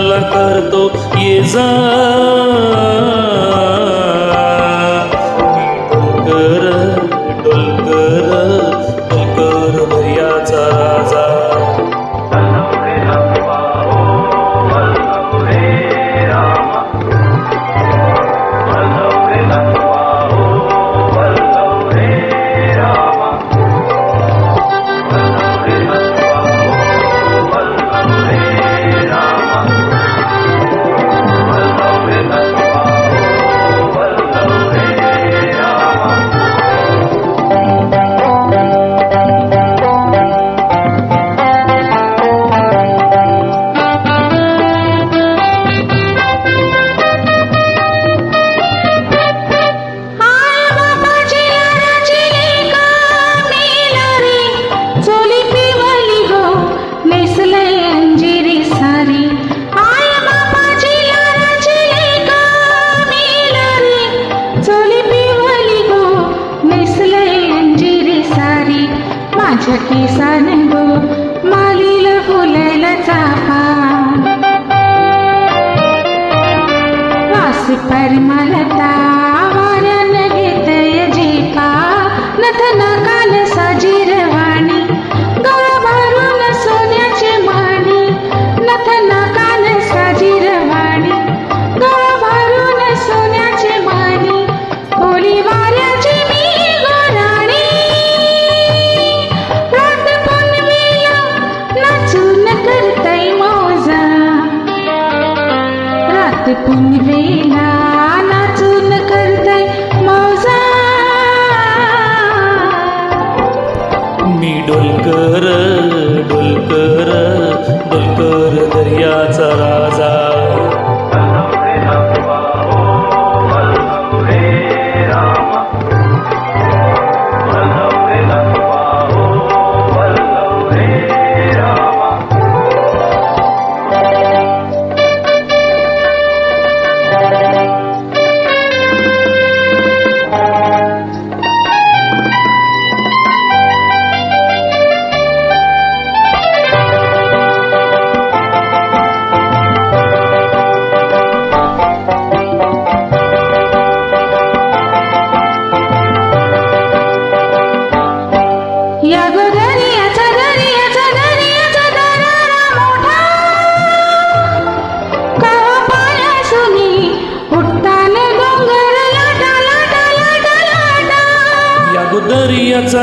तुला करतो ये जा डोलकर डोलकर डोलकर दर्याचा राजा किसान गो मालीला फुलायला चाफा वास परिमलता वाऱ्यानं घेतय झेपा नथना कान साजीरवाणी गळा भरून सोन्याचे माणी नथना कान साजीरवाणी गळा भरून सोन्याचे माणी ओली वाऱ्याची पुनवेला नाचून करतय मौजा मी डोलकर डोलकर डोलकर दर्याचा राजा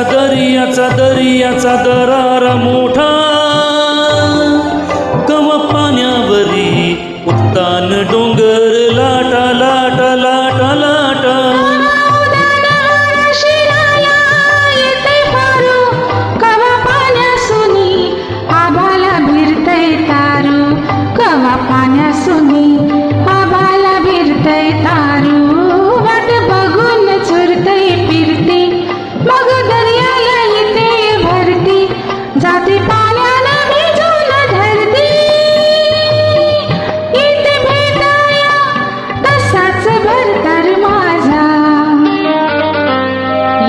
दर्याचा दर्याचा दरारा मोठा कव पाण्यावरी उत्तान डोंगर लाटा लाटा लाटा लाटा कवा पाण्यासुनी आभाला भिरतय तारू कवा पाण्यासुनी आभाला भिरतय तारू वाट बघून चुरतय फिरते मग दर्याला येते भरती जाते पाण्याला भिजून धरती इथे भेटाया तसाच भरतर माझा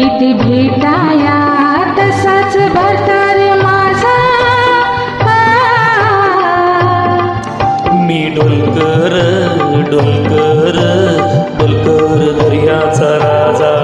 इथे भेटाया तसाच भरतर माझा मी डोलकर डोलकर डोलकर दर्याचा राजा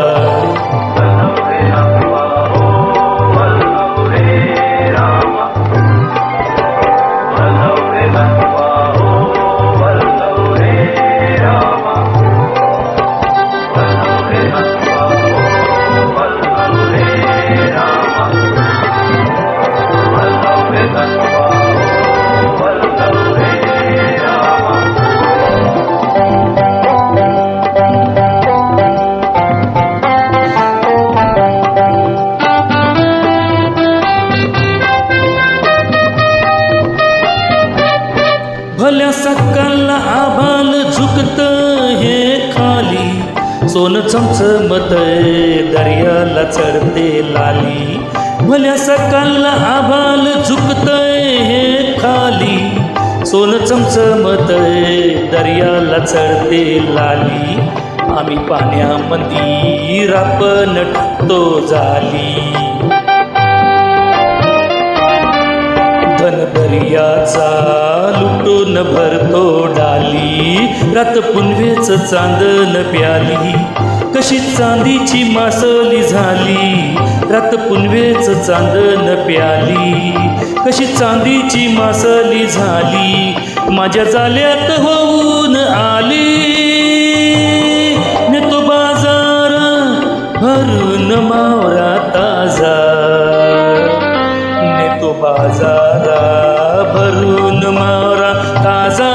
भल्या सकाळला आभाल झुकत हे खाली सोन चमचमतय दर्याला चढते लाली भल्या सकाळला आभाल झुकतय हे खाली सोन चमचमतय दर्याला चढते लाली आम्ही पाण्यामध्ये रापण टाकतो झाली धन दर्या दर्याचा लुटून भरतो डाली रात पुनवेच चांदन प्याली कशी चांदीची मासली झाली रात पुनवेच चांदन प्याली कशी चांदीची मासली झाली माझ्या जाल्यात होऊन आली नेतो बाजार भरून मावरा ताजा नेतो बाजारा भरून मावरा ताजा